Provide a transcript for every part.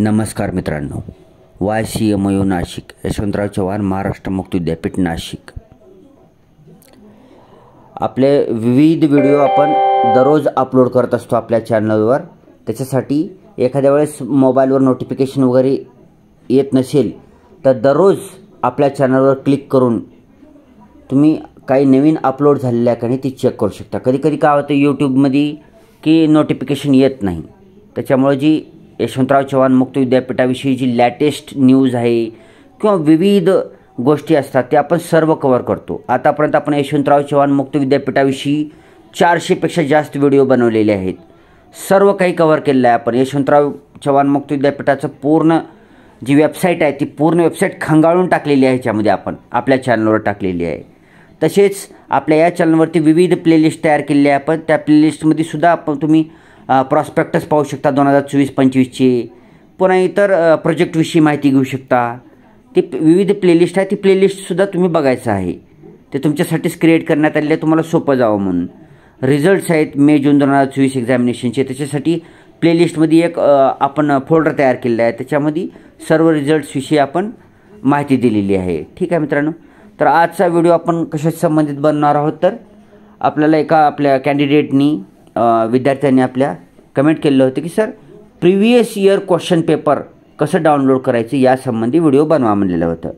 नमस्कार मित्रांनो, YCMU नाशिक, यशवंतराव चव्हाण महाराष्ट्र मुक्त विद्यापीठ नाशिक. आपले विविध व्हिडिओ आपण दररोज अपलोड करत असतो आपल्या चॅनलवर. त्याच्यासाठी एखाद्या वेळेस मोबाईलवर नोटिफिकेशन वगैरे येत नसेल तर दररोज आपल्या चॅनलवर क्लिक करून तुम्ही काही नवीन अपलोड झालेले आहे का नाही ती चेक करू शकता. कधी कधी काय होतं यूट्यूबमध्ये की नोटिफिकेशन येत नाही, त्याच्यामुळे जी यशवंतराव चव्हाण मुक्त विद्यापीठाविषयी जी लॅटेस्ट न्यूज आहे किंवा विविध गोष्टी असतात ते आपण सर्व कव्हर करतो. आतापर्यंत आपण यशवंतराव चव्हाण मुक्त विद्यापीठाविषयी 400पेक्षा जास्त व्हिडिओ बनवलेले आहेत. सर्व काही कव्हर केलेलं आहे आपण. यशवंतराव चव्हाण मुक्त विद्यापीठाचं पूर्ण जी वेबसाईट आहे ती पूर्ण वेबसाईट खंगाळून टाकलेली आहे, ह्याच्यामध्ये आपण आपल्या चॅनलवर टाकलेली आहे. तसेच आपल्या या चॅनलवरती विविध प्लेलिस्ट तयार केलेली आहे आपण. त्या प्लेलिस्टमध्ये सुद्धा आपण तुम्ही प्रॉस्पेक्टस पाहू शकता 2024-25चे, पुन्हा इतर प्रोजेक्टविषयी माहिती घेऊ शकता. ती विविध प्लेलिस्ट आहे, ती प्लेलिस्टसुद्धा तुम्ही बघायचं आहे. ते तुमच्यासाठीच क्रिएट करण्यात आलेले, तुम्हाला सोपं जावं म्हणून. रिझल्ट्स आहेत मे जून 2024 एक्झामिनेशनचे, त्याच्यासाठी प्लेलिस्टमध्ये एक आपण फोल्डर तयार केलेला आहे, त्याच्यामध्ये सर्व रिझल्ट्सविषयी आपण माहिती दिलेली आहे. ठीक आहे मित्रांनो, तर आजचा व्हिडिओ आपण कशाशी संबंधित बनणार आहोत तर आपल्याला एका आपल्या कॅन्डिडेटनी विद्यार्थ्यांनी आपल्या कमेंट केलेलं होतं की sir previous year question paper कसं डाउनलोड करायचं यासंबंधी व्हिडिओ बनवा म्हणलेलं होतं.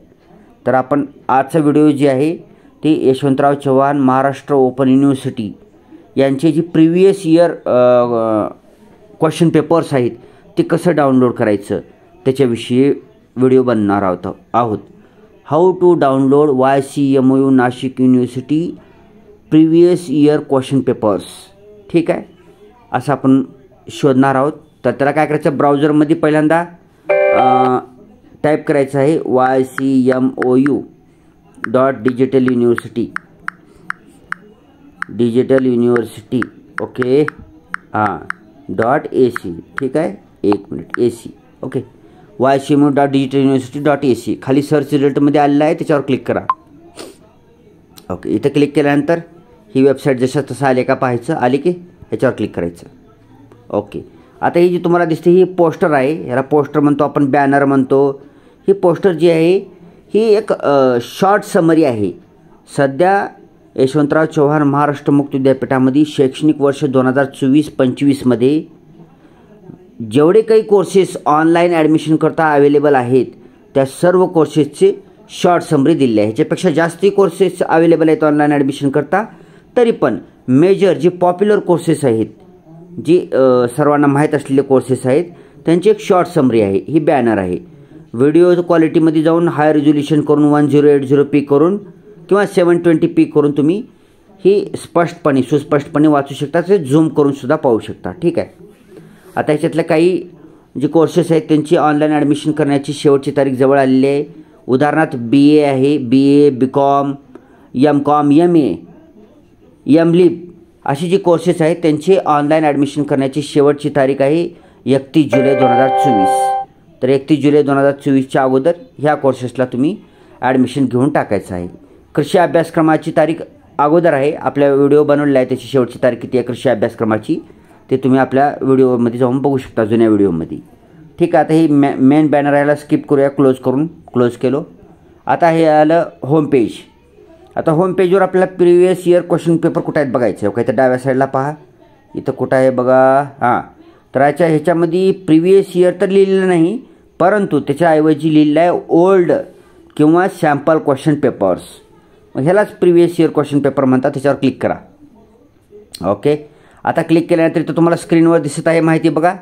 तर आपण आजचा व्हिडिओ जी आहे ती यशवंतराव चव्हाण महाराष्ट्र ओपन युनिव्हर्सिटी यांचे जी प्रिव्हियस इयर क्वेश्चन पेपर्स आहेत ते कसं डाउनलोड करायचं त्याच्याविषयी व्हिडिओ बनणार आहोत. How to download YCMU Nashik university previous year question papers. ठीक आहे, असं आपण शोधणार आहोत. तर त्याला काय करायचं, ब्राउझरमध्ये पहिल्यांदा टाईप करायचं आहे YCMOU.digital ओके .ac. ठीक आहे, एक मिनिट AC. ओके, YCMOU.digitaluniversity.ac खाली सर्च रिझल्टमध्ये आलेलं आहे, त्याच्यावर क्लिक करा. ओके, इथं क्लिक केल्यानंतर ही वेबसाईट जसं तसं आले का पाहायचं, आले की ह्याच्यावर क्लिक करायचं. ओके, आता ही जी तुम्हाला दिसते ही पोस्टर आहे, ह्याला पोस्टर म्हणतो आपण, बॅनर म्हणतो. ही पोस्टर जी आहे ही एक शॉर्ट समरी आहे. सध्या यशवंतराव चव्हाण महाराष्ट्र मुक्त विद्यापीठामध्ये शैक्षणिक वर्ष 2024-25मध्ये जेवढे काही कोर्सेस ऑनलाईन ॲडमिशन करता अवेलेबल आहेत त्या सर्व कोर्सेसचे शॉर्ट समरी दिलेली आहे. ह्याच्यापेक्षा जास्ती कोर्सेस अवेलेबल आहेत ऑनलाईन ॲडमिशन करता, तरी पण मेजर जे पॉप्युलर कोर्सेस आहेत, जी सर्वांना माहीत असलेले कोर्सेस आहेत, त्यांची एक शॉर्ट समरी आहे. ही बॅनर आहे. व्हिडिओ क्वालिटीमध्ये जाऊन हाय रिझोल्युशन करून 1080p करून किंवा 720p करून तुम्ही ही स्पष्टपणे सुस्पष्टपणे वाचू शकता. ते झूम करून सुद्धा पाहू शकता. ठीक आहे, आता ह्याच्यातल्या काही जे कोर्सेस आहेत त्यांची ऑनलाईन ॲडमिशन करण्याची शेवटची तारीख जवळ आलेली आहे. उदाहरणार्थ BA आहे, BA, BCom, MCom, MA, MLib अशी जी कोर्सेस आहेत त्यांची ऑनलाईन ॲडमिशन करण्याची शेवटची तारीख आहे 31 जुलै 2024. तर 31 जुलै 2024च्या अगोदर ह्या कोर्सेसला तुम्ही ॲडमिशन घेऊन टाकायचं आहे. कृषी अभ्यासक्रमाची तारीख अगोदर आहे, आपल्या व्हिडिओ बनवलेला आहे, त्याची शेवटची तारीख किती आहे कृषी अभ्यासक्रमाची ते तुम्ही आपल्या व्हिडिओमध्ये जाऊन बघू शकता, जुन्या व्हिडिओमध्ये. ठीक आहे, आता ही मेन बॅनर याला स्किप करूया, क्लोज केलो. आता हे आलं होम पेज. आता होम पेजवर आपल्याला प्रिव्हियस इयर क्वेश्चन पेपर कुठं आहेत बघायचं. ओके, तर डाव्या साईडला पहा, इथं कुठं आहे बघा. हां, तर ह्याच्यामध्ये प्रिव्हियस इयर तर लिहिलेलं नाही, परंतु त्याच्याऐवजी लिहिलेलं आहे ओल्ड किंवा सॅम्पल क्वेश्चन पेपर्स. मग ह्यालाच प्रिव्हियस इयर क्वेश्चन पेपर म्हणतात. त्याच्यावर क्लिक करा. ओके, आता क्लिक केल्यानंतर इथं तुम्हाला स्क्रीनवर दिसत आहे माहिती बघा.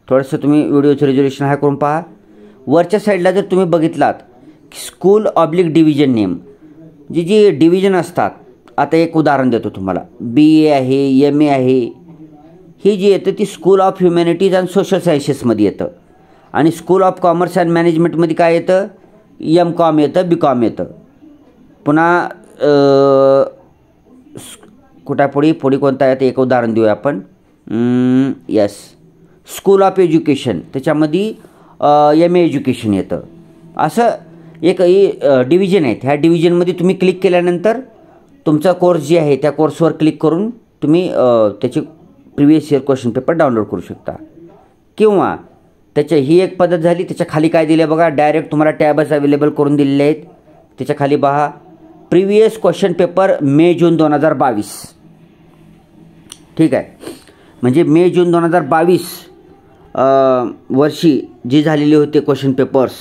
थोडंसं तुम्ही व्हिडिओचं रिझोल्युशन हाय करून पहा. वरच्या साईडला जर तुम्ही बघितलात स्कूल ऑब्लिक डिव्हिजन नेम, जी डिव्हिजन असतात. आता एक उदाहरण देतो तुम्हाला. BA आहे, MA आहे, ही जी येतं ती school of humanities and social सायन्सेसमध्ये येतं. आणि स्कूल ऑफ कॉमर्स अँड मॅनेजमेंटमध्ये काय येतं, MCom येतं, BCom येतं. पुन्हा पुढे कोणता आहे ते एक उदाहरण देऊया आपण. यस, स्कूल ऑफ एज्युकेशन त्याच्यामध्ये MA एज्युकेशन येतं. असं एक डिव्हिजन आहेत. ह्या डिव्हिजनमध्ये तुम्ही क्लिक केल्यानंतर तुमचा कोर्स जे आहे त्या कोर्सवर क्लिक करून तुम्ही त्याची previous year question paper download करू शकता. किंवा त्याच्या ही एक पद्धत झाली. त्याच्या खाली काय दिलं आहे बघा, डायरेक्ट तुम्हाला टॅबच अवेलेबल करून दिलेले आहेत. त्याच्या खाली पहा प्रिव्हियस क्वेश्चन पेपर मे जून 2022. ठीक आहे, म्हणजे मे जून 2022 वर्षी जी झालेली होते क्वेश्चन पेपर्स,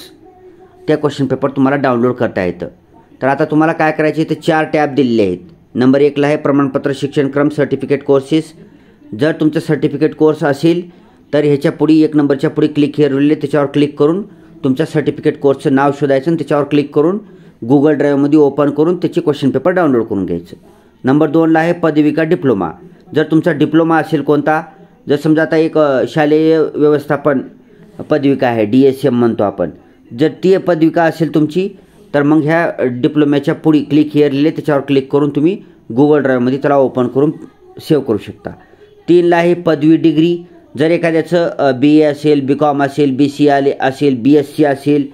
त्या क्वेश्चन पेपर तुम्हाला डाउनलोड करता येतं. तर आता तुम्हाला काय करायचे, ते 4 टॅब दिलेले आहेत. नंबर 1ला आहे प्रमाणपत्र शिक्षणक्रम सर्टिफिकेट कोर्सेस. जर तुमचं सर्टिफिकेट कोर्स असेल तर ह्याच्या पुढे 1 नंबरच्या पुढे क्लिक हिअर त्याच्यावर क्लिक करून तुमच्या सर्टिफिकेट कोर्सचं नाव शोधायचं आणि त्याच्यावर क्लिक करून गुगल ड्राईव्हमध्ये ओपन करून त्याची क्वेश्चन पेपर डाउनलोड करून घ्यायचं. नंबर 2ला आहे पदविका डिप्लोमा. जर तुमचा डिप्लोमा असेल कोणता, जर समजा आता एक शालेय व्यवस्थापन पदविका आहे, DSM म्हणतो आपण, जर ती पदविका असेल तुमची, तर मग ह्या डिप्लोम्याच्या पुढे क्लिक हिअर त्याच्यावर क्लिक करून तुम्ही गुगल ड्राईव्हमध्ये त्याला ओपन करून सेव्ह करू शकता. 3ला आहे पदवी डिग्री. जर एखाद्याचं BA असेल, BCom असेल, BCA असेल, BSc असेल,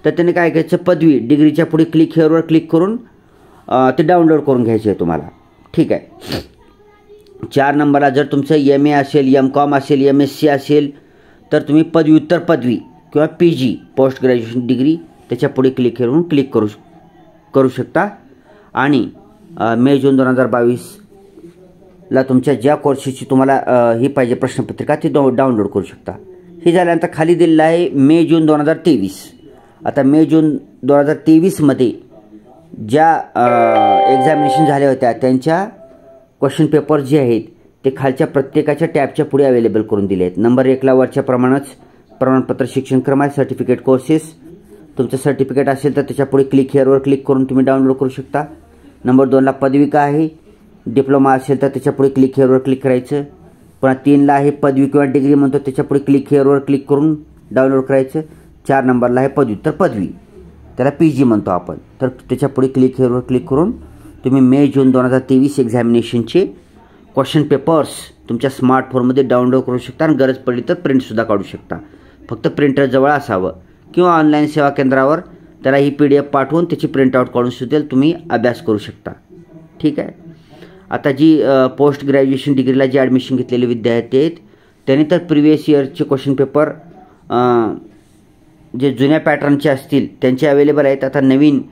तर त्याने काय करायचं, पदवी डिग्रीच्या पुढे क्लिक हिअरवर क्लिक करून ते डाउनलोड करून घ्यायचं आहे तुम्हाला. ठीक आहे. 4 नंबरला जर तुमचं MA असेल, MCom असेल, MSc असेल, तर तुम्ही पदव्युत्तर पदवी किंवा PG पोस्ट ग्रॅज्युएशन डिग्री त्याच्या पुढे क्लिक करून क्लिक करू शकता. आणि मे जून 2022ला तुमच्या ज्या कोर्सेसची तुम्हाला ही पाहिजे प्रश्नपत्रिका ती डाउनलोड करू शकता. हे झाल्यानंतर खाली दिलेलं आहे मे जून 2023. आता मे जून 2023मध्ये ज्या एक्झामिनेशन झाल्या होत्या त्यांच्या क्वेश्चन पेपर जे आहेत ते खालच्या प्रत्येकाच्या टॅबच्या पुढे अवेलेबल करून दिले आहेत. नंबर 1ला वरच्या प्रमाणच प्रमाणपत्र शिक्षणक्रम आहे, सर्टिफिकेट कोर्सेस. तुमचं सर्टिफिकेट असेल तर त्याच्या पुढे क्लिक हिअरवर क्लिक करून तुम्ही डाउनलोड करू शकता. नंबर 2ला पदविका आहे, डिप्लोमा असेल तर त्याच्या पुढे क्लिक हिअरवर क्लिक करायचं. पुन्हा 3ला आहे पदवी किंवा डिग्री म्हणतो, त्याच्या पुढे क्लिक हिअरवर क्लिक करून डाउनलोड करायचं. 4 नंबरला आहे पदव्युत्तर पदवी, त्याला PG म्हणतो आपण, तर त्याच्या पुढे क्लिक हिअरवर क्लिक करून तुम्ही मे जून 2023 एक्झामिनेशनचे क्वेश्चन पेपर्स तुमच्या स्मार्टफोनमध्ये डाउनलोड करू शकता आणि गरज पडली तर प्रिंटसुद्धा काढू शकता. फक्त प्रिंटर जवळ असावं किंवा ऑनलाईन सेवा केंद्रावर त्याला ही PDF पाठवून त्याची प्रिंटआउट काढून सुद्धा तुम्ही अभ्यास करू शकता. ठीक आहे. आता जी पोस्ट ग्रॅज्युएशन डिग्रीला जे ॲडमिशन घेतलेले विद्यार्थी आहेत त्यांनी तर प्रिव्हियस इयरचे क्वेश्चन पेपर जे जुन्या पॅटर्नचे असतील त्यांचे अवेलेबल आहेत. आता नवीन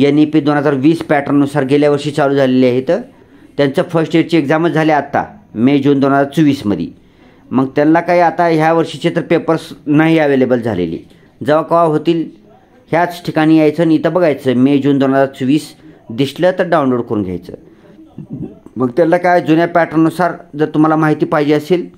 NEP 2020 पॅटर्ननुसार गेल्या वर्षी चालू झालेले आहेत. त्यांचं फर्स्ट इयरची एक्झामच झाले आत्ता मे जून 2024मध्ये. मग त्यांना काही आता ह्या वर्षीचे तर पेपर्स नाही अवेलेबल झालेले. जेव्हा केव्हा होतील ह्याच ठिकाणी यायचं आणि इथं बघायचं मे जून 2024 दिसलं तर डाउनलोड करून घ्यायचं. मग त्याला काय जुन्या पॅटर्ननुसार जर तुम्हाला माहिती पाहिजे असेल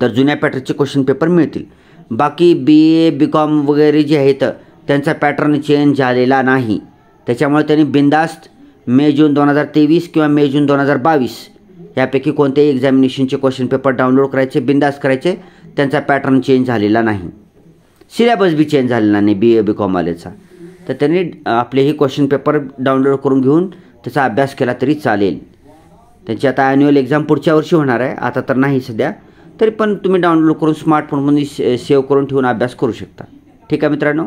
तर जुन्या पॅटर्नचे क्वेश्चन पेपर मिळतील. बाकी BA BCom वगैरे जे आहेत त्यांचा पॅटर्न चेंज झालेला नाही, त्याच्यामुळे त्यांनी बिनधास्त मे जून 2023 किंवा मे जून 2022 यापैकी कोणत्याही एक्झामिनेशनचे क्वेश्चन पेपर डाउनलोड करायचे, बिनधास्त करायचे. त्यांचा पॅटर्न चेंज झालेला नाही, सिलेबस बी चेंज झालेला नाही BA BCom वाल्याचा. तर त्यांनी आपले ही क्वेश्चन पेपर डाउनलोड करून घेऊन त्याचा अभ्यास केला तरी चालेल. त्यांची आता ॲन्युअल एक्झाम पुढच्या वर्षी होणार आहे, आता तर नाही सध्या, तरी पण तुम्ही डाउनलोड करून स्मार्टफोनमध्ये सेव्ह करून ठेवून अभ्यास करू शकता. ठीक आहे मित्रांनो.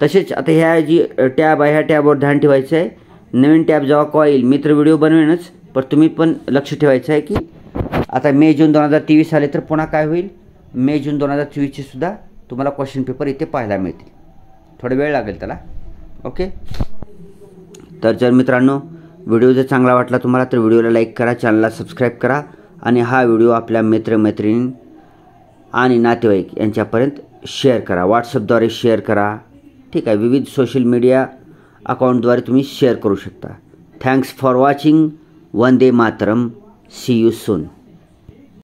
तसेच आता ह्या जी टॅब आहे ह्या टॅबवर ध्यान ठेवायचं आहे. नवीन टॅब जेव्हा केव्हा येईल मी तर व्हिडिओ बनवेनच, पण तुम्ही पण लक्ष ठेवायचं आहे की आता मे जून 2023 आले तर पुन्हा काय होईल, मे जून 2024चे सुद्धा तुम्हाला क्वेश्चन पेपर इथे पाहायला मिळतील. थोडा वेळ लागेल त्याला. ओके. तर जर मित्रांनो व्हिडिओ जर चांगला वाटला तुम्हाला तर व्हिडिओला लाईक करा, चॅनलला सबस्क्राईब करा आणि हा व्हिडिओ आपल्या मित्रमैत्रिणी आणि नातेवाईक यांच्यापर्यंत शेअर करा. व्हॉट्सअपद्वारे शेअर करा. ठीक आहे. विविध सोशल मीडिया अकाउंटद्वारे तुम्ही शेअर करू शकता. Thanks for watching. वंदे मातरम. See you soon.